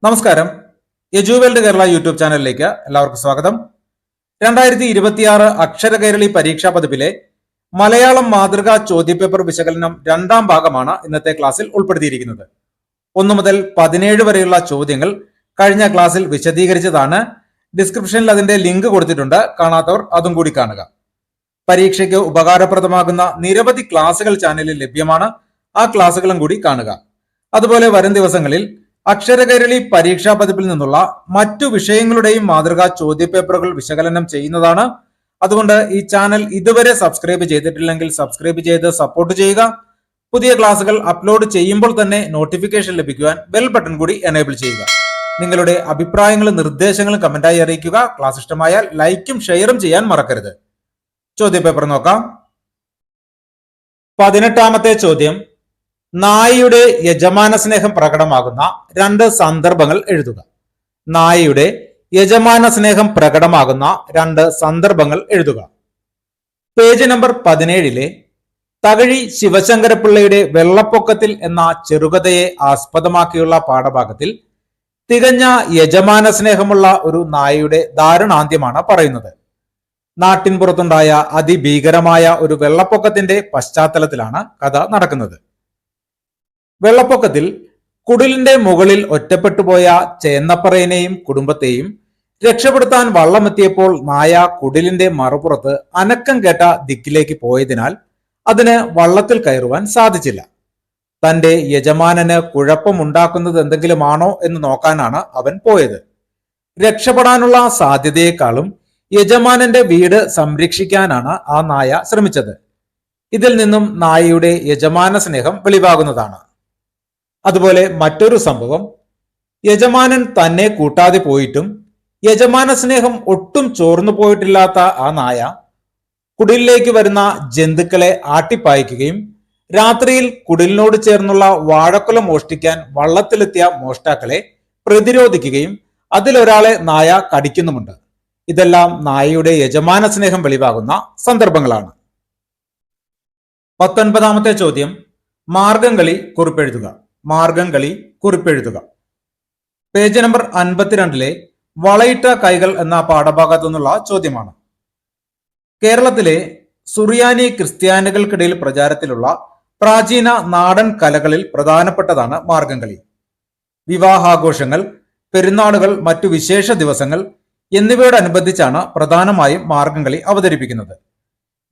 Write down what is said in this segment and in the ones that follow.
നമസ്കാരം. എജുവേൾഡ് കേരള യൂട്യൂബ് ചാനലിലേക്ക് എല്ലാവർക്കും സ്വാഗതം. 2026 അക്ഷര കേരളി പരീക്ഷാ പതിപ്പിലെ മലയാളം മാതൃകാ ചോദ്യപേപ്പർ വിശകലനം രണ്ടാം ഭാഗമാണ് ഇന്നത്തെ ക്ലാസ്സിൽ ഉൾപ്പെടുത്തിയിരിക്കുന്നത്. 1 മുതൽ 17 വരെയുള്ള ചോദ്യങ്ങൾ കഴിഞ്ഞ ക്ലാസ്സിൽ വിശദീകരിച്ചതാണ്. ഡിസ്ക്രിപ്ഷനിൽ അതിന്റെ ലിങ്ക് കൊടുത്തിട്ടുണ്ട്. കാണാത്തവർ അതും കൂടി കാണുക. പരീക്ഷയ്ക്ക് ഉപകാരപ്രദമാകുന്ന നിരവധി ക്ലാസുകൾ ചാനലിൽ ലഭ്യമാണ്. ആ ക്ലാസുകളും കൂടി കാണുക. അതുപോലെ വരും ദിവസങ്ങളിൽ അക്ഷരകേരളി പരീക്ഷാ പതിപ്പിൽ നിന്നുള്ള മറ്റു വിഷയങ്ങളുടെയും മാതൃകാ ചോദ്യപേപ്പറുകൾ വിശകലനം ചെയ്യുന്നതാണ്. അതുകൊണ്ട് ഈ ചാനൽ ഇതുവരെ സബ്സ്ക്രൈബ് ചെയ്തിട്ടില്ലെങ്കിൽ സബ്സ്ക്രൈബ് ചെയ്ത് സപ്പോർട്ട് ചെയ്യുക. പുതിയ ക്ലാസുകൾ അപ്ലോഡ് ചെയ്യുമ്പോൾ തന്നെ നോട്ടിഫിക്കേഷൻ ലഭിക്കുവാൻ ബെൽ ബട്ടൺ കൂടി എനേബിൾ ചെയ്യുക. നിങ്ങളുടെ അഭിപ്രായങ്ങളും നിർദ്ദേശങ്ങളും കമന്റായി അറിയിക്കുക. ക്ലാസ് ഇഷ്ടമായാൽ ലൈക്കും ഷെയറും ചെയ്യാൻ മറക്കരുത്. ചോദ്യപേപ്പർ നോക്കാം. 18ാമത്തെ ചോദ്യം, നായയുടെ യജമാന സ്നേഹം പ്രകടമാകുന്ന 2 സന്ദർഭങ്ങൾ എഴുതുക. നായയുടെ യജമാന സ്നേഹം പ്രകടമാകുന്ന 2 സന്ദർഭങ്ങൾ എഴുതുക. പേജ് നമ്പർ 17 തകഴി ശിവശങ്കരപിള്ളയുടെ വെള്ളപ്പൊക്കത്തിൽ എന്ന ചെറുകഥയെ ആസ്പദമാക്കിയുള്ള പാഠഭാഗത്തിൽ തികഞ്ഞ യജമാന സ്നേഹമുള്ള ഒരു നായയുടെ ദാരുണാന്ത്യമാണ് പറയുന്നത്. നാട്ടിൻപുറത്തുണ്ടായ അതിഭീകരമായ ഒരു വെള്ളപ്പൊക്കത്തിന്റെ പശ്ചാത്തലത്തിലാണ് കഥ നടക്കുന്നത്. വെള്ളപ്പൊക്കത്തിൽ കുടിലിന്റെ മുകളിൽ ഒറ്റപ്പെട്ടുപോയ ചേന്നപ്പറയനെയും കുടുംബത്തെയും രക്ഷപ്പെടുത്താൻ വള്ളമെത്തിയപ്പോൾ നായ കുടിലിന്റെ മറുപുറത്ത് അനക്കം കേട്ട ദിക്കിലേക്ക് പോയതിനാൽ അതിന് വള്ളത്തിൽ കയറുവാൻ സാധിച്ചില്ല. തന്റെ യജമാനന് കുഴപ്പമുണ്ടാക്കുന്നത് എന്തെങ്കിലുമാണോ എന്ന് നോക്കാനാണ് അവൻ പോയത്. രക്ഷപ്പെടാനുള്ള സാധ്യതയെക്കാളും യജമാനന്റെ വീട് സംരക്ഷിക്കാനാണ് ആ നായ ശ്രമിച്ചത്. ഇതിൽ നിന്നും നായയുടെ യജമാന സ്നേഹം വെളിവാകുന്നതാണ്. അതുപോലെ മറ്റൊരു സംഭവം, യജമാനൻ തന്നെ കൂട്ടാതെ പോയിട്ടും യജമാന സ്നേഹം ഒട്ടും ചോർന്നു പോയിട്ടില്ലാത്ത ആ നായ കുടിലിലേക്ക് വരുന്ന ജന്തുക്കളെ ആട്ടിപ്പായിക്കുകയും രാത്രിയിൽ കുടിലിനോട് ചേർന്നുള്ള വാഴക്കുല മോഷ്ടിക്കാൻ വള്ളത്തിലെത്തിയ മോഷ്ടാക്കളെ പ്രതിരോധിക്കുകയും അതിലൊരാളെ നായ കടിക്കുന്നുമുണ്ട്. ഇതെല്ലാം നായയുടെ യജമാന സ്നേഹം വെളിവാകുന്ന സന്ദർഭങ്ങളാണ്. 19ാമത്തെ ചോദ്യം, മാർഗംകളി കുറിപ്പെഴുതുക. മാർഗംകളി കുറിപ്പെഴുതുക. പേജ് നമ്പർ 52 വളയിട്ട കൈകൾ എന്ന പാഠഭാഗത്തു നിന്നുള്ള ചോദ്യമാണ്. കേരളത്തിലെ സുറിയാനി ക്രിസ്ത്യാനികൾക്കിടയിൽ പ്രചാരത്തിലുള്ള പ്രാചീന നാടൻ കലകളിൽ പ്രധാനപ്പെട്ടതാണ് മാർഗംകളി. വിവാഹാഘോഷങ്ങൾ, പെരുന്നാളുകൾ, മറ്റു വിശേഷ ദിവസങ്ങൾ എന്നിവയോടനുബന്ധിച്ചാണ് പ്രധാനമായും മാർഗംകളി അവതരിപ്പിക്കുന്നത്.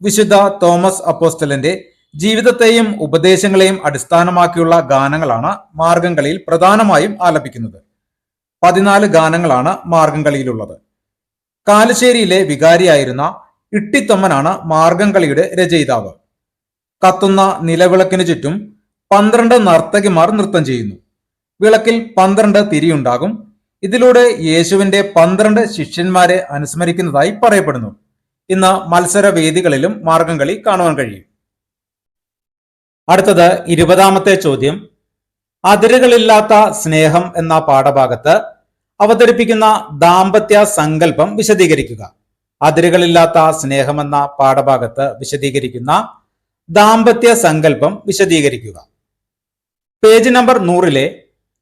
വിശുദ്ധ തോമസ് അപ്പോസ്തലന്റെ ജീവിതത്തെയും ഉപദേശങ്ങളെയും അടിസ്ഥാനമാക്കിയുള്ള ഗാനങ്ങളാണ് മാർഗംകളിയിൽ പ്രധാനമായും ആലപിക്കുന്നത്. 14 ഗാനങ്ങളാണ് മാർഗംകളിയിലുള്ളത്. കാലശ്ശേരിയിലെ വികാരിയായിരുന്ന ഇട്ടിത്തമ്മനാണ് മാർഗംകളിയുടെ രചയിതാവ്. കത്തുന്ന നിലവിളക്കിനു ചുറ്റും 12 നർത്തകിമാർ നൃത്തം ചെയ്യുന്നു. വിളക്കിൽ 12 തിരിയുണ്ടാകും. ഇതിലൂടെ യേശുവിന്റെ 12 ശിഷ്യന്മാരെ അനുസ്മരിക്കുന്നതായി പറയപ്പെടുന്നു. ഇന്ന് മത്സരവേദികളിലും മാർഗംകളി കാണുവാൻ കഴിയും. അടുത്തത് 20ാമത്തെ ചോദ്യം, അതിരുകളില്ലാത്ത സ്നേഹം എന്ന പാഠഭാഗത്ത് അവതരിപ്പിക്കുന്ന ദാമ്പത്യ സങ്കല്പം വിശദീകരിക്കുക. അതിരുകളില്ലാത്ത സ്നേഹം എന്ന പാഠഭാഗത്ത് വിശദീകരിക്കുന്ന ദാമ്പത്യ സങ്കല്പം വിശദീകരിക്കുക. പേജ് നമ്പർ 100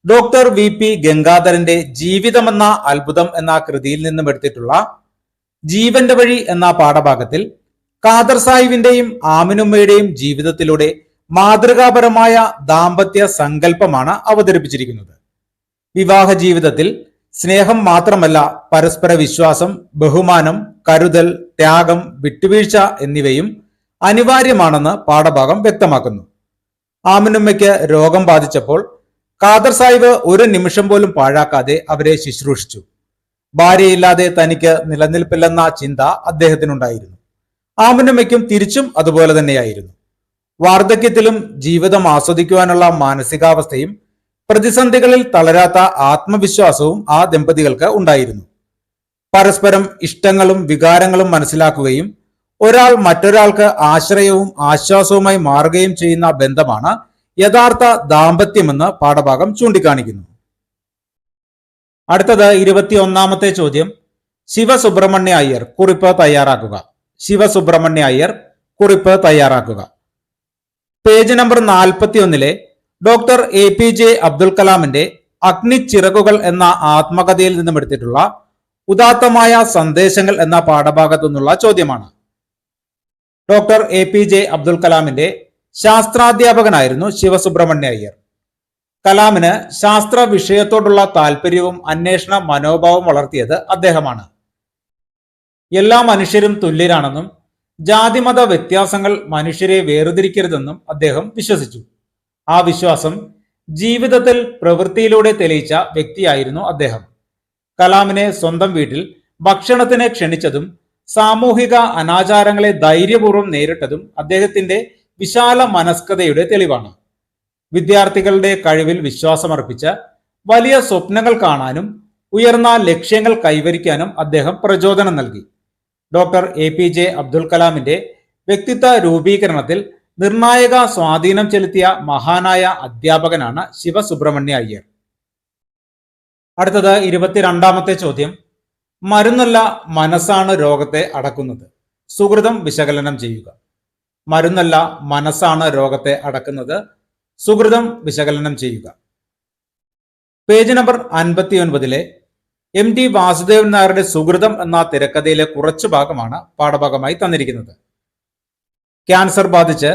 ഡോക്ടർ VP ഗംഗാധരന്റെ ജീവിതമെന്ന അത്ഭുതം എന്ന കൃതിയിൽ നിന്നും എടുത്തിട്ടുള്ള ജീവന്റെ വഴി എന്ന പാഠഭാഗത്തിൽ ഖാദർ സാഹിബിന്റെയും ആമിനുമ്മയുടെയും ജീവിതത്തിലൂടെ മാതൃകാപരമായ ദാമ്പത്യ സങ്കല്പമാണ് അവതരിപ്പിച്ചിരിക്കുന്നത്. വിവാഹ ജീവിതത്തിൽ സ്നേഹം മാത്രമല്ല, പരസ്പര വിശ്വാസം, ബഹുമാനം, കരുതൽ, ത്യാഗം, വിട്ടുവീഴ്ച എന്നിവയും അനിവാര്യമാണെന്ന് പാഠഭാഗം വ്യക്തമാക്കുന്നു. ആമിനുമ്മയ്ക്ക് രോഗം ബാധിച്ചപ്പോൾ ഖാദർ സാഹിബ് ഒരു നിമിഷം പോലും പാഴാക്കാതെ അവരെ ശുശ്രൂഷിച്ചു. ഭാര്യയില്ലാതെ തനിക്ക് നിലനിൽപ്പില്ലെന്ന ചിന്ത അദ്ദേഹത്തിനുണ്ടായിരുന്നു. ആമിനുമ്മയ്ക്കും തിരിച്ചും അതുപോലെ തന്നെയായിരുന്നു. വാർദ്ധക്യത്തിലും ജീവിതം ആസ്വദിക്കുവാനുള്ള മാനസികാവസ്ഥയും പ്രതിസന്ധികളിൽ തളരാത്ത ആത്മവിശ്വാസവും ആ ദമ്പതികൾക്ക് ഉണ്ടായിരുന്നു. പരസ്പരം ഇഷ്ടങ്ങളും വികാരങ്ങളും മനസ്സിലാക്കുകയും ഒരാൾ മറ്റൊരാൾക്ക് ആശ്രയവും ആശ്വാസവുമായി മാറുകയും ചെയ്യുന്ന ബന്ധമാണ് യഥാർത്ഥ ദാമ്പത്യമെന്ന് പാഠഭാഗം ചൂണ്ടിക്കാണിക്കുന്നു. അടുത്തത് 21ാമത്തെ ചോദ്യം, ശിവസുബ്രഹ്മണ്യ അയ്യർ കുറിപ്പ് തയ്യാറാക്കുക. ശിവസുബ്രഹ്മണ്യ അയ്യർ കുറിപ്പ് തയ്യാറാക്കുക. Page number 41 doctor APJ Abdul കലാമിന്റെ അഗ്നിച്ചിറകുകൾ എന്ന ആത്മകഥയിൽ നിന്നും എടുത്തിട്ടുള്ള ഉദാത്തമായ സന്ദേശങ്ങൾ എന്ന പാഠഭാഗത്തു നിന്നുള്ള ചോദ്യമാണ്. ഡോക്ടർ APJ അബ്ദുൽ കലാമിന്റെ ശാസ്ത്രാധ്യാപകനായിരുന്നു ശിവസുബ്രഹ്മണ്യ അയ്യർ. കലാമിന് ശാസ്ത്ര വിഷയത്തോടുള്ള താല്പര്യവും അന്വേഷണ മനോഭാവവും വളർത്തിയത് അദ്ദേഹമാണ്. എല്ലാ മനുഷ്യരും തുല്യരാണെന്നും ജാതിമത വ്യത്യാസങ്ങൾ മനുഷ്യരെ വേർതിരിക്കരുതെന്നും അദ്ദേഹം വിശ്വസിച്ചു. ആ വിശ്വാസം ജീവിതത്തിൽ പ്രവൃത്തിയിലൂടെ തെളിയിച്ച വ്യക്തിയായിരുന്നു അദ്ദേഹം. കലാമിനെ സ്വന്തം വീട്ടിൽ ഭക്ഷണത്തിന് ക്ഷണിച്ചതും സാമൂഹിക അനാചാരങ്ങളെ ധൈര്യപൂർവ്വം നേരിട്ടതും അദ്ദേഹത്തിന്റെ വിശാല മനസ്കതയുടെ തെളിവാണ്. വിദ്യാർത്ഥികളുടെ കഴിവിൽ വിശ്വാസമർപ്പിച്ച് വലിയ സ്വപ്നങ്ങൾ കാണാനും ഉയർന്ന ലക്ഷ്യങ്ങൾ കൈവരിക്കാനും അദ്ദേഹം പ്രചോദനം നൽകി. ഡോക്ടർ APJ അബ്ദുൽ കലാമിന്റെ വ്യക്തിത്വ രൂപീകരണത്തിൽ നിർണായക സ്വാധീനം ചെലുത്തിയ മഹാനായ അധ്യാപകനാണ് ശിവസുബ്രഹ്മണ്യ അയ്യർ. അടുത്തത് 22ാമത്തെ ചോദ്യം. മരുന്നല്ല, മനസ്സാണ് രോഗത്തെ അടക്കുന്നത്. സുകൃതം വിശകലനം ചെയ്യുക. മരുന്നല്ല, മനസ്സാണ് രോഗത്തെ അടക്കുന്നത്. സുകൃതം വിശകലനം ചെയ്യുക. പേജ് നമ്പർ 59 MT വാസുദേവൻ നായരുടെ സുകൃതം എന്ന തിരക്കഥയിലെ കുറച്ചു ഭാഗമാണ് പാഠഭാഗമായി തന്നിരിക്കുന്നത്. ക്യാൻസർ ബാധിച്ച്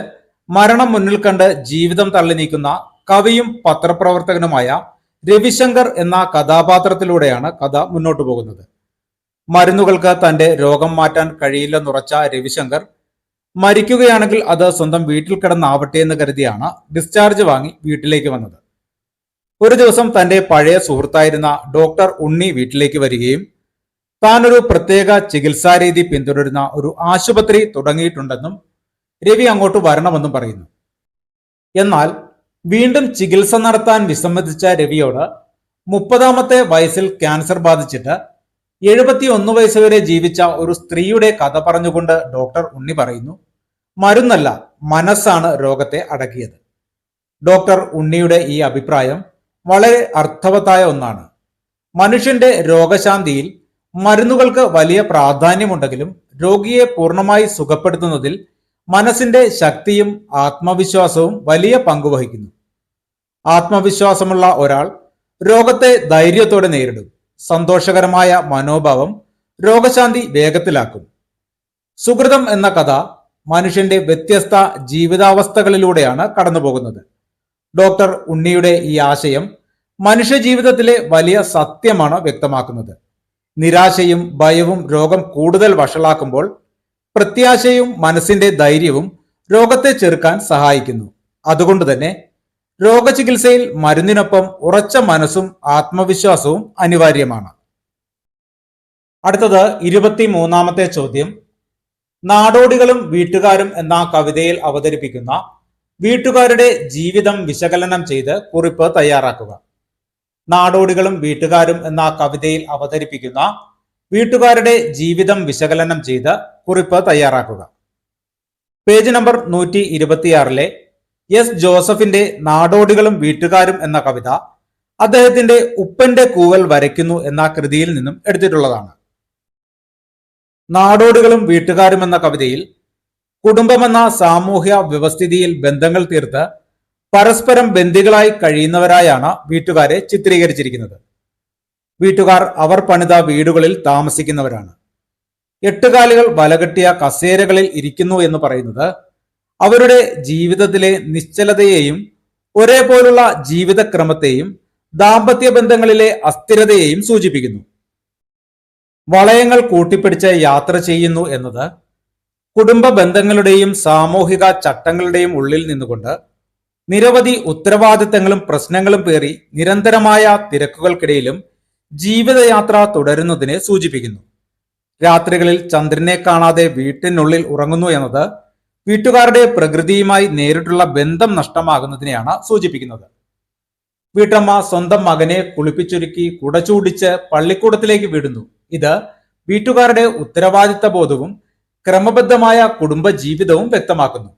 മരണം മുന്നിൽ കണ്ട് ജീവിതം തള്ളി നീക്കുന്ന കവിയും പത്രപ്രവർത്തകനുമായ രവിശങ്കർ എന്ന കഥാപാത്രത്തിലൂടെയാണ് കഥ മുന്നോട്ടു പോകുന്നത്. മരുന്നുകൾക്ക് തന്റെ രോഗം മാറ്റാൻ കഴിയില്ലെന്നുറച്ച രവിശങ്കർ മരിക്കുകയാണെങ്കിൽ അത് സ്വന്തം വീട്ടിൽ കിടന്നാവട്ടെ എന്ന് കരുതിയാണ് ഡിസ്ചാർജ് വാങ്ങി വീട്ടിലേക്ക് വന്നത്. ഒരു ദിവസം തന്റെ പഴയ സുഹൃത്തായിരുന്ന ഡോക്ടർ ഉണ്ണി വീട്ടിലേക്ക് വരികയും താനൊരു പ്രത്യേക ചികിത്സാരീതി പിന്തുടരുന്ന ഒരു ആശുപത്രി തുടങ്ങിയിട്ടുണ്ടെന്നും രവി അങ്ങോട്ട് വരണമെന്നും പറയുന്നു. എന്നാൽ വീണ്ടും ചികിത്സ നടത്താൻ വിസമ്മതിച്ച രവിയോട് 30ാമത്തെ വയസ്സിൽ ക്യാൻസർ ബാധിച്ചിട്ട് 71 വയസ്സ് വരെ ജീവിച്ച ഒരു സ്ത്രീയുടെ കഥ പറഞ്ഞുകൊണ്ട് ഡോക്ടർ ഉണ്ണി പറയുന്നു, മരുന്നല്ല, മനസ്സാണ് രോഗത്തെ അടക്കിയത്. ഡോക്ടർ ഉണ്ണിയുടെ ഈ അഭിപ്രായം വളരെ അർത്ഥവത്തായ ഒന്നാണ്. മനുഷ്യന്റെ രോഗശാന്തിയിൽ മരുന്നുകൾക്ക് വലിയ പ്രാധാന്യമുണ്ടെങ്കിലും രോഗിയെ പൂർണ്ണമായി സുഖപ്പെടുത്തുന്നതിൽ മനസ്സിന്റെ ശക്തിയും ആത്മവിശ്വാസവും വലിയ പങ്കുവഹിക്കുന്നു. ആത്മവിശ്വാസമുള്ള ഒരാൾ രോഗത്തെ ധൈര്യത്തോടെ നേരിടും. സന്തോഷകരമായ മനോഭാവം രോഗശാന്തി വേഗത്തിലാക്കും. സുകൃതം എന്ന കഥ മനുഷ്യന്റെ വ്യത്യസ്ത ജീവിതാവസ്ഥകളിലൂടെയാണ് കടന്നുപോകുന്നത്. ഡോക്ടർ ഉണ്ണിയുടെ ഈ ആശയം മനുഷ്യ ജീവിതത്തിലെ വലിയ സത്യമാണ് വ്യക്തമാക്കുന്നത്. നിരാശയും ഭയവും രോഗം കൂടുതൽ വഷളാക്കുമ്പോൾ പ്രത്യാശയും മനസ്സിന്റെ ധൈര്യവും രോഗത്തെ ചെറുക്കാൻ സഹായിക്കുന്നു. അതുകൊണ്ട് തന്നെ രോഗചികിത്സയിൽ മരുന്നിനൊപ്പം ഉറച്ച മനസ്സും ആത്മവിശ്വാസവും അനിവാര്യമാണ്. അടുത്തത് 23ാമത്തെ ചോദ്യം. നാടോടികളും വീട്ടുകാരും എന്ന കവിതയിൽ അവതരിപ്പിക്കുന്ന വീട്ടുകാരുടെ ജീവിതം വിശകലനം ചെയ്ത് കുറിപ്പ് തയ്യാറാക്കുക. നാടോടികളും വീട്ടുകാരും എന്ന കവിതയിൽ അവതരിപ്പിക്കുന്ന വീട്ടുകാരുടെ ജീവിതം വിശകലനം ചെയ്ത് കുറിപ്പ് തയ്യാറാക്കുക. പേജ് നമ്പർ 126 S ജോസഫിന്റെ നാടോടികളും വീട്ടുകാരും എന്ന കവിത അദ്ദേഹത്തിന്റെ ഉപ്പന്റെ കൂവൽ വരയ്ക്കുന്നു എന്ന കൃതിയിൽ നിന്നും എടുത്തിട്ടുള്ളതാണ്. നാടോടികളും വീട്ടുകാരും എന്ന കവിതയിൽ കുടുംബമെന്ന സാമൂഹ്യ വ്യവസ്ഥിതിയിൽ ബന്ധങ്ങൾ തീർത്ത് പരസ്പരം ബന്ധികളായി കഴിയുന്നവരായാണ് വീട്ടുകാരെ ചിത്രീകരിച്ചിരിക്കുന്നത്. വീട്ടുകാർ അവർ പണിത വീടുകളിൽ താമസിക്കുന്നവരാണ്. 8 കാലുകൾ വലകെട്ടിയ കസേരകളിൽ ഇരിക്കുന്നു എന്ന് പറയുന്നത് അവരുടെ ജീവിതത്തിലെ നിശ്ചലതയെയും ഒരേപോലുള്ള ജീവിതക്രമത്തെയും ദാമ്പത്യ ബന്ധങ്ങളിലെ അസ്ഥിരതയെയും സൂചിപ്പിക്കുന്നു. വളയങ്ങൾ കൂട്ടിപ്പിടിച്ച് യാത്ര ചെയ്യുന്നു എന്നത് കുടുംബ ബന്ധങ്ങളുടെയും സാമൂഹിക ചട്ടങ്ങളുടെയും ഉള്ളിൽ നിന്നുകൊണ്ട് നിരവധി ഉത്തരവാദിത്തങ്ങളും പ്രശ്നങ്ങളും പേറി നിരന്തരമായ തിരക്കുകൾക്കിടയിലും ജീവിതയാത്ര തുടരുന്നതിനെ സൂചിപ്പിക്കുന്നു. രാത്രികളിൽ ചന്ദ്രനെ കാണാതെ വീട്ടിനുള്ളിൽ ഉറങ്ങുന്നു എന്നത് വീട്ടുകാരുടെ പ്രകൃതിയുമായി നേരിട്ടുള്ള ബന്ധം നഷ്ടമാകുന്നതിനെയാണ് സൂചിപ്പിക്കുന്നത്. വീട്ടമ്മ സ്വന്തം മകനെ കുളിപ്പിച്ചൊരുക്കി കുട ചൂടിച്ച് പള്ളിക്കൂടത്തിലേക്ക് വിടുന്നു. ഇത് വീട്ടുകാരുടെ ഉത്തരവാദിത്ത ബോധവും ക്രമബദ്ധമായ കുടുംബ ജീവിതവും വ്യക്തമാക്കുന്നു.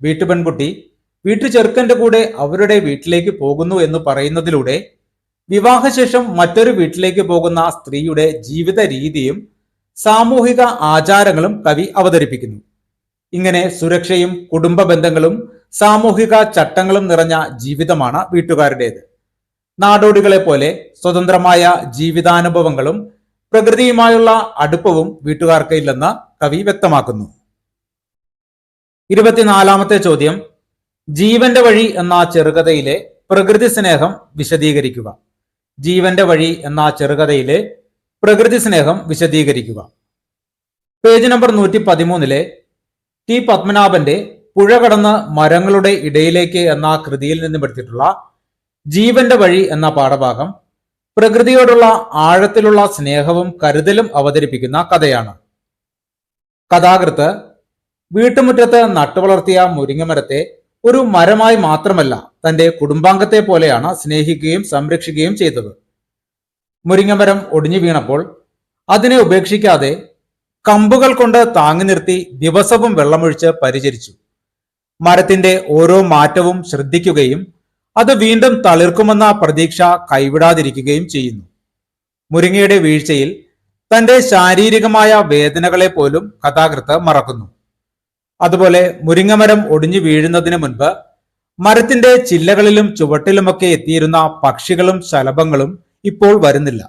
വീട്ടുപെൺകുട്ടി വീട്ടുചെറുക്കന്റെ കൂടെ അവരുടെ വീട്ടിലേക്ക് പോകുന്നു എന്ന് പറയുന്നതിലൂടെ വിവാഹശേഷം മറ്റൊരു വീട്ടിലേക്ക് പോകുന്ന സ്ത്രീയുടെ ജീവിത രീതിയും സാമൂഹിക ആചാരങ്ങളും കവി അവതരിപ്പിക്കുന്നു. ഇങ്ങനെ സുരക്ഷയും കുടുംബ ബന്ധങ്ങളും സാമൂഹിക ചട്ടങ്ങളും നിറഞ്ഞ ജീവിതമാണ് വീട്ടുകാരുടേത്. നാടോടികളെ പോലെ സ്വതന്ത്രമായ ജീവിതാനുഭവങ്ങളും പ്രകൃതിയുമായുള്ള അടുപ്പവും വീട്ടുകാർക്ക് ഇല്ലെന്ന് കവി വ്യക്തമാക്കുന്നു. 24ാമത്തെ ചോദ്യം, ജീവന്റെ വഴി എന്ന ചെറുകഥയിലെ പ്രകൃതി സ്നേഹം വിശദീകരിക്കുക. ജീവന്റെ വഴി എന്ന ചെറുകഥയിലെ പ്രകൃതി സ്നേഹം വിശദീകരിക്കുക. പേജ് നമ്പർ 113 ടി പത്മനാഭന്റെ പുഴ കടന്ന് മരങ്ങളുടെ ഇടയിലേക്ക് എന്ന കൃതിയിൽ നിന്നും എടുത്തിട്ടുള്ള ജീവന്റെ വഴി എന്ന പാഠഭാഗം പ്രകൃതിയോടുള്ള ആഴത്തിലുള്ള സ്നേഹവും കരുതലും അവതരിപ്പിക്കുന്ന കഥയാണ്. കഥാകൃത്ത് വീട്ടുമുറ്റത്ത് നട്ടുവളർത്തിയ മുരിങ്ങമരത്തെ ഒരു മരമായി മാത്രമല്ല തന്റെ കുടുംബാംഗത്തെ പോലെയാണ് സ്നേഹിക്കുകയും സംരക്ഷിക്കുകയും ചെയ്തത്. മുരിങ്ങമരം ഒടിഞ്ഞു വീണപ്പോൾ അതിനെ ഉപേക്ഷിക്കാതെ കമ്പുകൾ കൊണ്ട് താങ്ങി നിർത്തി ദിവസവും വെള്ളമൊഴിച്ച് പരിചരിച്ചു. മരത്തിന്റെ ഓരോ മാറ്റവും ശ്രദ്ധിക്കുകയും അത് വീണ്ടും തളിർക്കുമെന്ന പ്രതീക്ഷ കൈവിടാതിരിക്കുകയും ചെയ്യുന്നു. മുരിങ്ങയുടെ വീഴ്ചയിൽ തന്റെ ശാരീരികമായ വേദനകളെ പോലും കഥാകൃത്ത് മറക്കുന്നു. അതുപോലെ മുരിങ്ങമരം ഒടിഞ്ഞു വീഴുന്നതിന് മുൻപ് മരത്തിന്റെ ചില്ലകളിലും ചുവട്ടിലുമൊക്കെ എത്തിയിരുന്ന പക്ഷികളും ശലഭങ്ങളും ഇപ്പോൾ വരുന്നില്ല.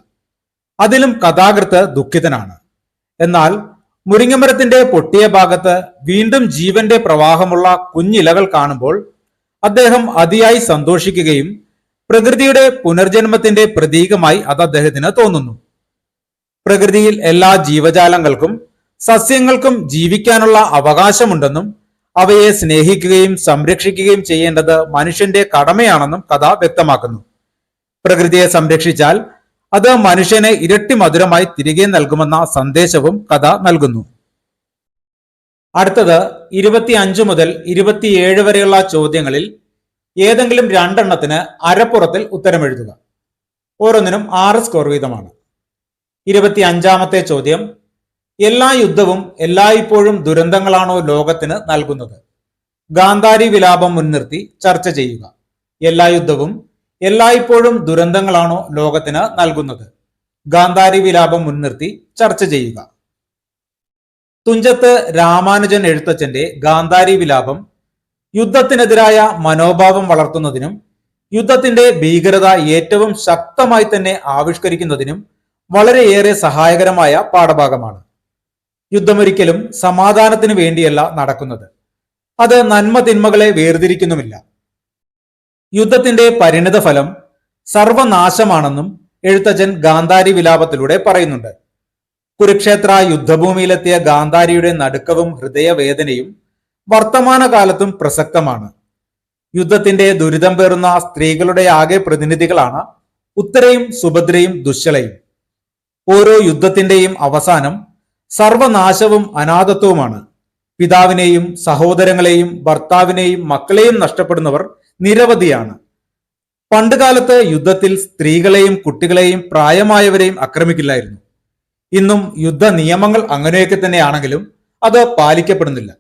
അതിലും കഥാകൃത്ത് ദുഃഖിതനാണ്. എന്നാൽ മുരിങ്ങമരത്തിന്റെ പൊട്ടിയ ഭാഗത്ത് വീണ്ടും ജീവന്റെ പ്രവാഹമുള്ള കുഞ്ഞിലകൾ കാണുമ്പോൾ അദ്ദേഹം അതിയായി സന്തോഷിക്കുകയും പ്രകൃതിയുടെ പുനർജന്മത്തിന്റെ പ്രതീകമായി അത് അദ്ദേഹത്തിന് തോന്നുന്നു. പ്രകൃതിയിൽ എല്ലാ ജീവജാലങ്ങൾക്കും സസ്യങ്ങൾക്കും ജീവിക്കാനുള്ള അവകാശമുണ്ടെന്നും അവയെ സ്നേഹിക്കുകയും സംരക്ഷിക്കുകയും ചെയ്യേണ്ടത് മനുഷ്യന്റെ കടമയാണെന്നും കഥ വ്യക്തമാക്കുന്നു. പ്രകൃതിയെ സംരക്ഷിച്ചാൽ അത് മനുഷ്യനെ ഇരട്ടി മധുരമായി തിരികെ നൽകുമെന്ന സന്ദേശവും കഥ നൽകുന്നു. അടുത്തത് 25 മുതൽ 27 വരെയുള്ള ചോദ്യങ്ങളിൽ ഏതെങ്കിലും രണ്ടെണ്ണത്തിന് അരപ്പുറത്തിൽ ഉത്തരമെഴുതുക. ഓരോന്നിനും 6 സ്കോർ വീതമാണ്. 25ാമത്തെ ചോദ്യം, എല്ലാ യുദ്ധവും എല്ലായ്പ്പോഴും ദുരന്തങ്ങളാണോ ലോകത്തിന് നൽകുന്നത്? ഗാന്ധാരി വിലാപം മുൻനിർത്തി ചർച്ച ചെയ്യുക. എല്ലാ യുദ്ധവും എല്ലായ്പ്പോഴും ദുരന്തങ്ങളാണോ ലോകത്തിന് നൽകുന്നത്? ഗാന്ധാരി വിലാപം മുൻനിർത്തി ചർച്ച ചെയ്യുക. തുഞ്ചത്ത് രാമാനുജൻ എഴുത്തച്ഛന്റെ ഗാന്ധാരി വിലാപം യുദ്ധത്തിനെതിരായ മനോഭാവം വളർത്തുന്നതിനും യുദ്ധത്തിന്റെ ഭീകരത ഏറ്റവും ശക്തമായി തന്നെ ആവിഷ്കരിക്കുന്നതിനും വളരെയേറെ സഹായകരമായ പാഠഭാഗമാണ്. യുദ്ധമൊരിക്കലും സമാധാനത്തിന് വേണ്ടിയല്ല നടക്കുന്നത്. അത് നന്മ തിന്മകളെ വേർതിരിക്കുന്നുമില്ല. യുദ്ധത്തിന്റെ പരിണിത ഫലം സർവനാശമാണെന്നും എഴുത്തച്ഛൻ ഗാന്ധാരി വിലാപത്തിലൂടെ പറയുന്നുണ്ട്. കുരുക്ഷേത്ര യുദ്ധഭൂമിയിലെത്തിയ ഗാന്ധാരിയുടെ നടുക്കവും ഹൃദയവേദനയും വർത്തമാനകാലത്തും പ്രസക്തമാണ്. യുദ്ധത്തിന്റെ ദുരിതം പേറുന്ന സ്ത്രീകളുടെ ആകെ പ്രതിനിധികളാണ് ഉത്തരയും സുഭദ്രയും ദുശ്ശലയും. ഓരോ യുദ്ധത്തിന്റെയും അവസാനം സർവനാശവും അനാഥത്വവുമാണ്. പിതാവിനെയും സഹോദരങ്ങളെയും ഭർത്താവിനെയും മക്കളെയും നഷ്ടപ്പെടുന്നവർ നിരവധിയാണ്. പണ്ടുകാലത്ത് യുദ്ധത്തിൽ സ്ത്രീകളെയും കുട്ടികളെയും പ്രായമായവരെയും ആക്രമിക്കില്ലായിരുന്നു. ഇന്നും യുദ്ധ നിയമങ്ങൾ അങ്ങനെയൊക്കെ തന്നെയാണെങ്കിലും അത് പാലിക്കപ്പെടുന്നില്ല.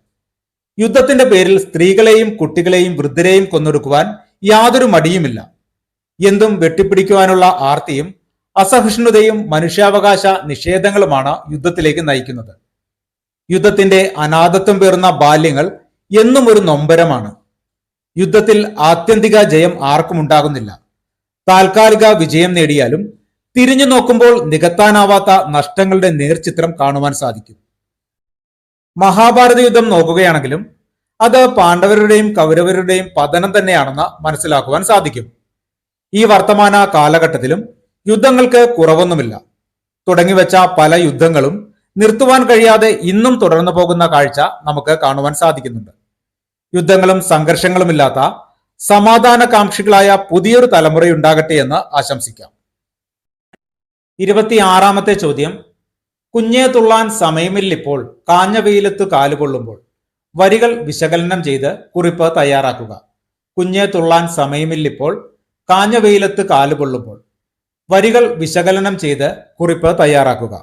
യുദ്ധത്തിന്റെ പേരിൽ സ്ത്രീകളെയും കുട്ടികളെയും വൃദ്ധരെയും കൊന്നൊടുക്കുവാൻ യാതൊരു മടിയുമില്ല. എന്തും വെട്ടിപ്പിടിക്കുവാനുള്ള ആർത്തിയും അസഹിഷ്ണുതയും മനുഷ്യാവകാശ നിഷേധങ്ങളുമാണ് യുദ്ധത്തിലേക്ക് നയിക്കുന്നത്. യുദ്ധത്തിന്റെ അനാഥത്വം പേറുന്ന ബാല്യങ്ങൾ എന്നും ഒരു നൊമ്പരമാണ്. യുദ്ധത്തിൽ ആത്യന്തിക ജയം ആർക്കും ഉണ്ടാകുന്നില്ല. താൽക്കാലിക വിജയം നേടിയാലും തിരിഞ്ഞു നോക്കുമ്പോൾ നികത്താനാവാത്ത നഷ്ടങ്ങളുടെ നേർചിത്രം കാണുവാൻ സാധിക്കും. മഹാഭാരത യുദ്ധം നോക്കുകയാണെങ്കിലും അത് പാണ്ഡവരുടെയും കൗരവരുടെയും പതനം തന്നെയാണെന്ന് മനസ്സിലാക്കുവാൻ സാധിക്കും. ഈ വർത്തമാന കാലഘട്ടത്തിലും യുദ്ധങ്ങൾക്ക് കുറവൊന്നുമില്ല. തുടങ്ങിവെച്ച പല യുദ്ധങ്ങളും നിർത്തുവാൻ കഴിയാതെ ഇന്നും തുടർന്നു പോകുന്ന കാഴ്ച നമുക്ക് കാണുവാൻ സാധിക്കുന്നുണ്ട്. യുദ്ധങ്ങളും സംഘർഷങ്ങളുമില്ലാത്ത സമാധാനകാംക്ഷികളായ പുതിയൊരു തലമുറയുണ്ടാകട്ടെ എന്ന് ആശംസിക്കാം. 26ാമത്തെ ചോദ്യം, കുഞ്ഞേ തുള്ളാൻ സമയമില്ലിപ്പോൾ കാഞ്ഞ വെയിലത്തു കാലുകൊള്ളുമ്പോൾ. വരികൾ വിശകലനം ചെയ്ത് കുറിപ്പ് തയ്യാറാക്കുക. കുഞ്ഞേ തുള്ളാൻ സമയമില്ലിപ്പോൾ കാഞ്ഞ വെയിലത്ത് കാലുകൊള്ളുമ്പോൾ. വരികൾ വിശകലനം ചെയ്ത് കുറിപ്പ് തയ്യാറാക്കുക.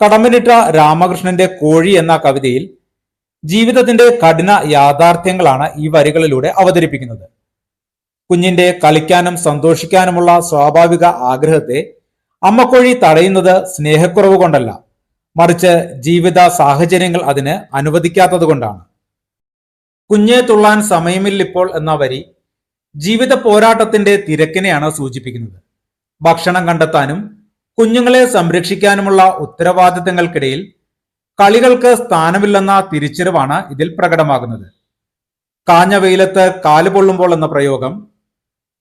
കടമ്പനിട്ട രാമകൃഷ്ണന്റെ കോഴി എന്ന കവിതയിൽ ജീവിതത്തിന്റെ കഠിന യാഥാർത്ഥ്യങ്ങളാണ് ഈ വരികളിലൂടെ അവതരിപ്പിക്കുന്നത്. കുഞ്ഞിന്റെ കളിക്കാനും സന്തോഷിക്കാനുമുള്ള സ്വാഭാവിക ആഗ്രഹത്തെ അമ്മക്കോഴി തടയുന്നത് സ്നേഹക്കുറവ് കൊണ്ടല്ല, മറിച്ച് ജീവിത സാഹചര്യങ്ങൾ അതിന് അനുവദിക്കാത്തത് കൊണ്ടാണ്. കുഞ്ഞേ തുള്ളാൻ സമയമില്ലിപ്പോൾ എന്ന വരി ജീവിത പോരാട്ടത്തിന്റെ തിരക്കിനെയാണ് സൂചിപ്പിക്കുന്നത്. ഭക്ഷണം കണ്ടെത്താനും കുഞ്ഞുങ്ങളെ സംരക്ഷിക്കാനുമുള്ള ഉത്തരവാദിത്തങ്ങൾക്കിടയിൽ കളികൾക്ക് സ്ഥാനമില്ലെന്ന തിരിച്ചറിവാണ് ഇതിൽ പ്രകടമാകുന്നത്. കാഞ്ഞ വെയിലത്ത് കാലുപൊള്ളുമ്പോൾ എന്ന പ്രയോഗം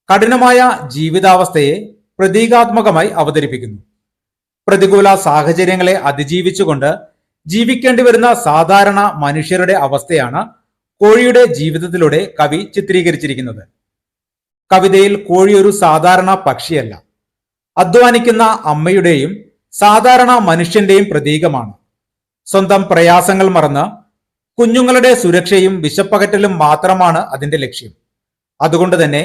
കഠിനമായ ജീവിതാവസ്ഥയെ പ്രതീകാത്മകമായി അവതരിപ്പിക്കുന്നു. പ്രതികൂല സാഹചര്യങ്ങളെ അതിജീവിച്ചുകൊണ്ട് ജീവിക്കേണ്ടി വരുന്ന സാധാരണ മനുഷ്യരുടെ അവസ്ഥയാണ് കോഴിയുടെ ജീവിതത്തിലൂടെ കവി ചിത്രീകരിച്ചിരിക്കുന്നത്. കവിതയിൽ കോഴി ഒരു സാധാരണ പക്ഷിയല്ല, അധ്വാനിക്കുന്ന അമ്മയുടെയും സാധാരണ മനുഷ്യന്റെയും പ്രതീകമാണ്. സ്വന്തം പ്രയാസങ്ങൾ മറന്ന് കുഞ്ഞുങ്ങളുടെ സുരക്ഷയും വിശപ്പകറ്റലും മാത്രമാണ് അതിന്റെ ലക്ഷ്യം. അതുകൊണ്ട് തന്നെ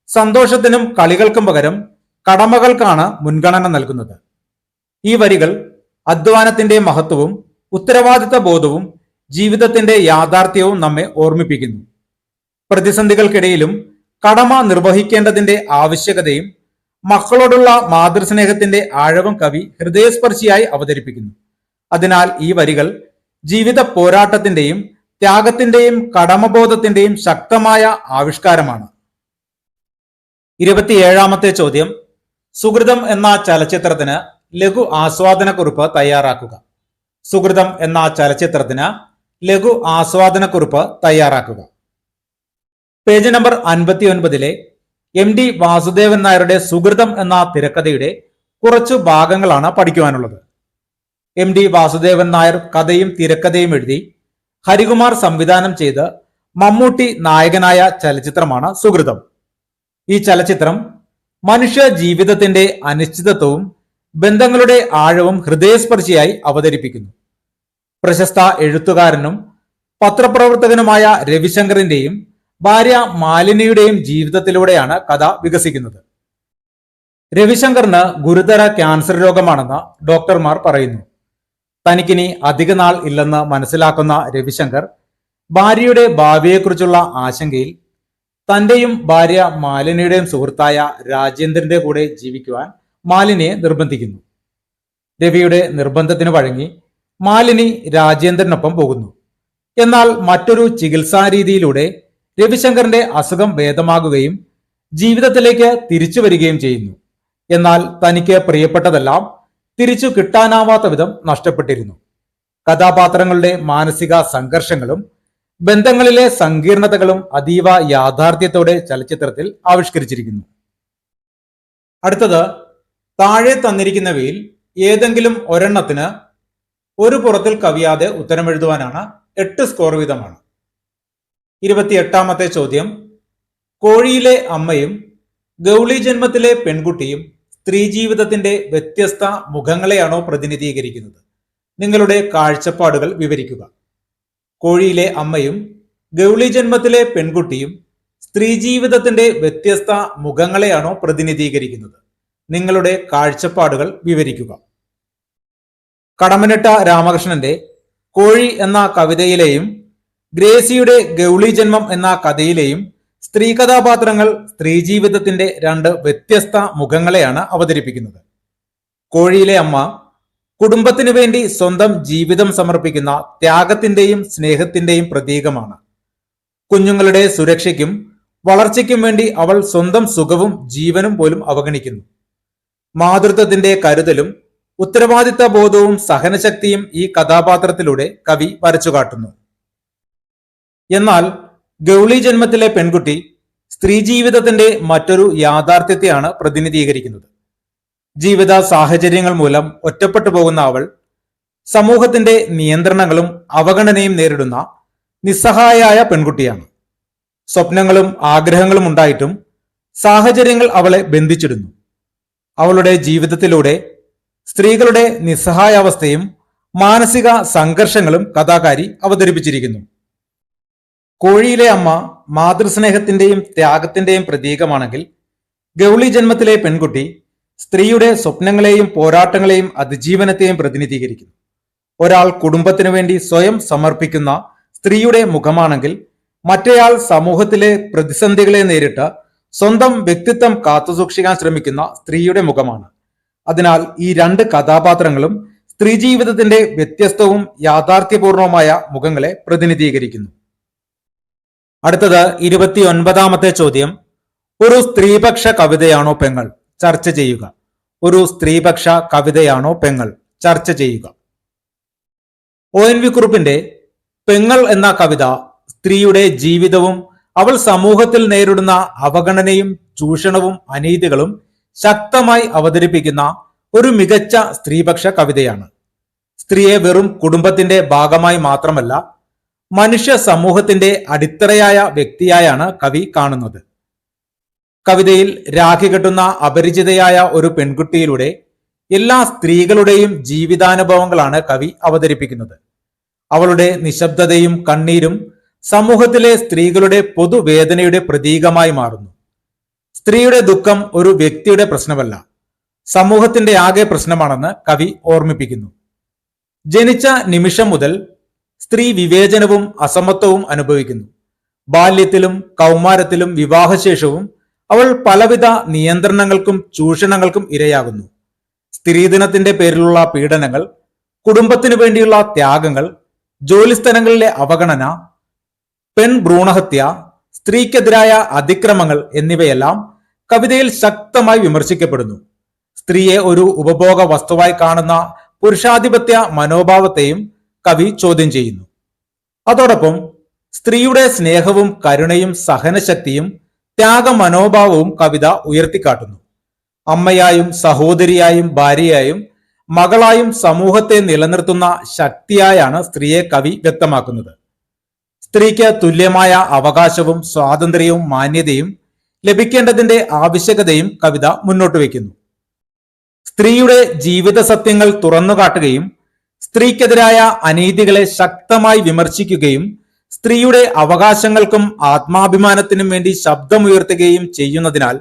സന്തോഷത്തിനും കളികൾക്കും പകരം കടമകൾക്കാണ് മുൻഗണന നൽകുന്നത്. ഈ വരികൾ അധ്വാനത്തിന്റെ മഹത്വവും ഉത്തരവാദിത്ത ബോധവും ജീവിതത്തിന്റെ യാഥാർത്ഥ്യവും നമ്മെ ഓർമ്മിപ്പിക്കുന്നു. പ്രതിസന്ധികൾക്കിടയിലും കടമ നിർവഹിക്കേണ്ടതിന്റെ ആവശ്യകതയും മക്കളോടുള്ള മാതൃസ്നേഹത്തിന്റെ ആഴവും കവി ഹൃദയസ്പർശിയായി അവതരിപ്പിക്കുന്നു. അതിനാൽ ഈ വരികൾ ജീവിത പോരാട്ടത്തിന്റെയും ത്യാഗത്തിന്റെയും കടമബോധത്തിന്റെയും ശക്തമായ ആവിഷ്കാരമാണ്. 27ാമത്തെ ചോദ്യം, സുഹൃതം എന്ന ചലച്ചിത്രത്തിന് ലഘു ആസ്വാദനക്കുറിപ്പ് തയ്യാറാക്കുക. സുഹൃതം എന്ന ചലച്ചിത്രത്തിന് ലഘു ആസ്വാദനക്കുറിപ്പ് തയ്യാറാക്കുക. പേജ് നമ്പർ 59 MD വാസുദേവൻ നായരുടെ സുഹൃതം എന്ന തിരക്കഥയുടെ കുറച്ചു ഭാഗങ്ങളാണ് പഠിക്കുവാനുള്ളത്. MD വാസുദേവൻ നായർ കഥയും തിരക്കഥയും എഴുതി ഹരികുമാർ സംവിധാനം ചെയ്ത് മമ്മൂട്ടി നായകനായ ചലച്ചിത്രമാണ് സുഹൃതം. ഈ ചലച്ചിത്രം മനുഷ്യ ജീവിതത്തിന്റെ അനിശ്ചിതത്വവും ബന്ധങ്ങളുടെ ആഴവും ഹൃദയസ്പർശിയായി അവതരിപ്പിക്കുന്നു. പ്രശസ്ത എഴുത്തുകാരനും പത്രപ്രവർത്തകനുമായ രവിശങ്കറിന്റെയും ഭാര്യ മാലിനിയുടെയും ജീവിതത്തിലൂടെയാണ് കഥ വികസിക്കുന്നത്. രവിശങ്കറിന് ഗുരുതര ക്യാൻസർ രോഗമാണെന്ന് ഡോക്ടർമാർ പറയുന്നു. തനിക്കിനി അധിക നാൾ ഇല്ലെന്ന് മനസ്സിലാക്കുന്ന രവിശങ്കർ ഭാര്യയുടെ ഭാവിയെക്കുറിച്ചുള്ള ആശങ്കയിൽ തന്റെയും ഭാര്യ മാലിനിയുടെയും സുഹൃത്തായ രാജേന്ദ്രന്റെ കൂടെ ജീവിക്കുവാൻ മാലിനിയെ നിർബന്ധിക്കുന്നു. രവിയുടെ നിർബന്ധത്തിന് വഴങ്ങി മാലിനി രാജേന്ദ്രനൊപ്പം പോകുന്നു. എന്നാൽ മറ്റൊരു ചികിത്സാ രീതിയിലൂടെ രവിശങ്കറിന്റെ അസുഖം ഭേദമാകുകയും ജീവിതത്തിലേക്ക് തിരിച്ചു വരികയും ചെയ്യുന്നു. എന്നാൽ തനിക്ക് പ്രിയപ്പെട്ടതെല്ലാം തിരിച്ചു കിട്ടാനാവാത്ത വിധം നഷ്ടപ്പെട്ടിരുന്നു. കഥാപാത്രങ്ങളുടെ മാനസിക സംഘർഷങ്ങളും ബന്ധങ്ങളിലെ സങ്കീർണതകളും അതീവ യാഥാർത്ഥ്യത്തോടെ ചലച്ചിത്രത്തിൽ ആവിഷ്കരിച്ചിരിക്കുന്നു. അടുത്തത്, താഴെ തന്നിരിക്കുന്നവയിൽ ഏതെങ്കിലും ഒരെണ്ണത്തിന് ഒരു പുറത്തിൽ കവിയാതെ ഉത്തരമെഴുതുവാനാണ്. 8 സ്കോർ വീതമാണ്. 28ാമത്തെ ചോദ്യം, കോഴിയിലെ അമ്മയും ഗൗളി ജന്മത്തിലെ പെൺകുട്ടിയും സ്ത്രീ ജീവിതത്തിന്റെ വ്യത്യസ്ത മുഖങ്ങളെയാണോ പ്രതിനിധീകരിക്കുന്നത്? നിങ്ങളുടെ കാഴ്ചപ്പാടുകൾ വിവരിക്കുക. കോഴിയിലെ അമ്മയും ഗൗളി ജന്മത്തിലെ പെൺകുട്ടിയും സ്ത്രീ ജീവിതത്തിന്റെ വ്യത്യസ്ത മുഖങ്ങളെയാണോ പ്രതിനിധീകരിക്കുന്നത്? നിങ്ങളുടെ കാഴ്ചപ്പാടുകൾ വിവരിക്കുക. കടമനിട്ട രാമകൃഷ്ണന്റെ കോഴി എന്ന കവിതയിലെയും ഗ്രേസിയുടെ ഗൗളി ജന്മം എന്ന കഥയിലെയും സ്ത്രീ കഥാപാത്രങ്ങൾ സ്ത്രീ ജീവിതത്തിന്റെ 2 വ്യത്യസ്ത മുഖങ്ങളെയാണ് അവതരിപ്പിക്കുന്നത്. കോഴിയിലെ അമ്മ കുടുംബത്തിനു വേണ്ടി സ്വന്തം ജീവിതം സമർപ്പിക്കുന്ന ത്യാഗത്തിന്റെയും സ്നേഹത്തിന്റെയും പ്രതീകമാണ്. കുഞ്ഞുങ്ങളുടെ സുരക്ഷയ്ക്കും വളർച്ചയ്ക്കും വേണ്ടി അവൾ സ്വന്തം സുഖവും ജീവനും പോലും അവഗണിക്കുന്നു. മാതൃത്വത്തിന്റെ കരുതലും ഉത്തരവാദിത്ത ബോധവും സഹനശക്തിയും ഈ കഥാപാത്രത്തിലൂടെ കവി വരച്ചുകാട്ടുന്നു. എന്നാൽ ഗൗളി ജന്മത്തിലെ പെൺകുട്ടി സ്ത്രീ ജീവിതത്തിന്റെ മറ്റൊരു യാഥാർത്ഥ്യത്തെയാണ് പ്രതിനിധീകരിക്കുന്നത്. ജീവിത സാഹചര്യങ്ങൾ മൂലം ഒറ്റപ്പെട്ടു പോകുന്ന അവൾ സമൂഹത്തിന്റെ നിയന്ത്രണങ്ങളും അവഗണനയും നേരിടുന്ന നിസ്സഹായയായ പെൺകുട്ടിയാണ്. സ്വപ്നങ്ങളും ആഗ്രഹങ്ങളും ഉണ്ടായിട്ടും സാഹചര്യങ്ങൾ അവളെ ബന്ധിച്ചിടുന്നു. അവളുടെ ജീവിതത്തിലൂടെ സ്ത്രീകളുടെ നിസ്സഹായാവസ്ഥയും മാനസിക സംഘർഷങ്ങളും കഥാകാരി അവതരിപ്പിച്ചിരിക്കുന്നു. കോഴിയിലെ അമ്മ മാതൃസ്നേഹത്തിന്റെയും ത്യാഗത്തിന്റെയും പ്രതീകമാണെങ്കിൽ ഗൗളി ജന്മത്തിലെ പെൺകുട്ടി സ്ത്രീയുടെ സ്വപ്നങ്ങളെയും പോരാട്ടങ്ങളെയും അതിജീവനത്തെയും പ്രതിനിധീകരിക്കുന്നു. ഒരാൾ കുടുംബത്തിനു വേണ്ടി സ്വയം സമർപ്പിക്കുന്ന സ്ത്രീയുടെ മുഖമാണെങ്കിൽ മറ്റേയാൾ സമൂഹത്തിലെ പ്രതിസന്ധികളെ നേരിട്ട് സ്വന്തം വ്യക്തിത്വം കാത്തുസൂക്ഷിക്കാൻ ശ്രമിക്കുന്ന സ്ത്രീയുടെ മുഖമാണ്. അതിനാൽ ഈ 2 കഥാപാത്രങ്ങളും സ്ത്രീ ജീവിതത്തിന്റെ വ്യത്യസ്തവും യാഥാർത്ഥ്യപൂർണവുമായ മുഖങ്ങളെ പ്രതിനിധീകരിക്കുന്നു. അടുത്തത് 29ാമത്തെ ചോദ്യം, ഒരു സ്ത്രീപക്ഷ കവിതയാണോ പെങ്ങൾ? ചർച്ച ചെയ്യുക. ഒരു സ്ത്രീപക്ഷ കവിതയാണോ പെങ്ങൾ? ചർച്ച ചെയ്യുക. ONV കുറുപ്പിന്റെ പെങ്ങൾ എന്ന കവിത സ്ത്രീയുടെ ജീവിതവും അവൾ സമൂഹത്തിൽ നേരിടുന്ന അവഗണനയും ചൂഷണവും അനീതികളും ശക്തമായി അവതരിപ്പിക്കുന്ന ഒരു മികച്ച സ്ത്രീപക്ഷ കവിതയാണ്. സ്ത്രീയെ വെറും കുടുംബത്തിന്റെ ഭാഗമായി മാത്രമല്ല, മനുഷ്യ സമൂഹത്തിന്റെ അടിത്തറയായ വ്യക്തിയായാണ് കവി കാണുന്നത്. കവിതയിൽ രാഖി കെട്ടുന്ന അപരിചിതയായ ഒരു പെൺകുട്ടിയിലൂടെ എല്ലാ സ്ത്രീകളുടെയും ജീവിതാനുഭവങ്ങളാണ് കവി അവതരിപ്പിക്കുന്നത്. അവളുടെ നിശബ്ദതയും കണ്ണീരും സമൂഹത്തിലെ സ്ത്രീകളുടെ പൊതുവേദനയുടെ പ്രതീകമായി മാറുന്നു. സ്ത്രീയുടെ ദുഃഖം ഒരു വ്യക്തിയുടെ പ്രശ്നമല്ല, സമൂഹത്തിന്റെ ആകെ പ്രശ്നമാണെന്ന് കവി ഓർമ്മിപ്പിക്കുന്നു. ജനിച്ച നിമിഷം മുതൽ സ്ത്രീ വിവേചനവും അസമത്വവും അനുഭവിക്കുന്നു. ബാല്യത്തിലും കൗമാരത്തിലും വിവാഹശേഷവും അവൾ പലവിധ നിയന്ത്രണങ്ങൾക്കും ചൂഷണങ്ങൾക്കും ഇരയാകുന്നു. സ്ത്രീദിനത്തിന്റെ പേരിലുള്ള പീഡനങ്ങൾ, കുടുംബത്തിനു വേണ്ടിയുള്ള ത്യാഗങ്ങൾ, ജോലിസ്ഥലങ്ങളിലെ അവഗണന, ഭ്രൂണഹത്യ, സ്ത്രീക്കെതിരായ അതിക്രമങ്ങൾ എന്നിവയെല്ലാം കവിതയിൽ ശക്തമായി വിമർശിക്കപ്പെടുന്നു. സ്ത്രീയെ ഒരു ഉപഭോഗ വസ്തുവായി കാണുന്ന പുരുഷാധിപത്യ മനോഭാവത്തെയും കവി ചോദ്യം ചെയ്യുന്നു. അതോടൊപ്പം സ്ത്രീയുടെ സ്നേഹവും കരുണയും സഹനശക്തിയും ത്യാഗ മനോഭാവവും കവിത ഉയർത്തിക്കാട്ടുന്നു. അമ്മയായും സഹോദരിയായും ഭാര്യയായും മകളായും സമൂഹത്തെ നിലനിർത്തുന്ന ശക്തിയായാണ് സ്ത്രീയെ കവി വ്യക്തമാക്കുന്നത്. സ്ത്രീക്ക് തുല്യമായ അവകാശവും സ്വാതന്ത്ര്യവും മാന്യതയും ലഭിക്കേണ്ടതിന്റെ ആവശ്യകതയും കവിത മുന്നോട്ട് വയ്ക്കുന്നു. സ്ത്രീയുടെ ജീവിത സത്യങ്ങൾ തുറന്നുകാട്ടുകയും സ്ത്രീക്കെതിരായ അനീതികളെ ശക്തമായി വിമർശിക്കുകയും സ്ത്രീയുടെ അവകാശങ്ങൾക്കും ആത്മാഭിമാനത്തിനും വേണ്ടി ശബ്ദമുയർത്തുകയും ചെയ്യുന്നതിനാൽ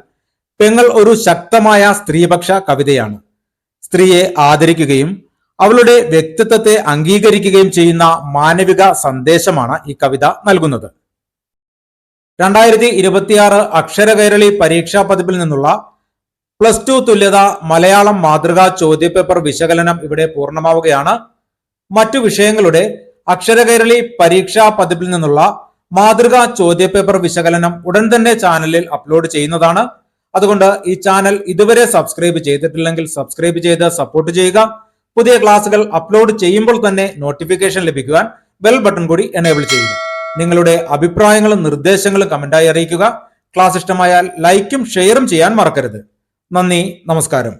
പെങ്ങൾ ഒരു ശക്തമായ സ്ത്രീപക്ഷ കവിതയാണ്. സ്ത്രീയെ ആദരിക്കുകയും അവളുടെ വ്യക്തിത്വത്തെ അംഗീകരിക്കുകയും ചെയ്യുന്ന മാനവിക സന്ദേശമാണ് ഈ കവിത നൽകുന്നത്. 2026 അക്ഷരകൈരളി പരീക്ഷാ പതിപ്പിൽ നിന്നുള്ള +2 തുല്യത മലയാളം മാതൃകാ ചോദ്യപേപ്പർ വിശകലനം ഇവിടെ പൂർണ്ണമാവുകയാണ്. മറ്റു വിഷയങ്ങളുടെ അക്ഷരകൈരളി പരീക്ഷാ പതിപ്പിൽ നിന്നുള്ള മാതൃകാ ചോദ്യപേപ്പർ വിശകലനം ഉടൻ തന്നെ ചാനലിൽ അപ്ലോഡ് ചെയ്യുന്നതാണ്. അതുകൊണ്ട് ഈ ചാനൽ ഇതുവരെ സബ്സ്ക്രൈബ് ചെയ്തിട്ടില്ലെങ്കിൽ സബ്സ്ക്രൈബ് ചെയ്ത് സപ്പോർട്ട് ചെയ്യുക. പുതിയ ക്ലാസുകൾ അപ്ലോഡ് ചെയ്യുമ്പോൾ തന്നെ നോട്ടിഫിക്കേഷൻ ലഭിക്കുവാൻ ബെൽ ബട്ടൺ കൂടി എനേബിൾ ചെയ്യുക. നിങ്ങളുടെ അഭിപ്രായങ്ങളും നിർദ്ദേശങ്ങളും കമന്റായി അറിയിക്കുക. ക്ലാസ് ഇഷ്ടമായാൽ ലൈക്കും ഷെയറും ചെയ്യാൻ മറക്കരുത്. നന്ദി, നമസ്കാരം.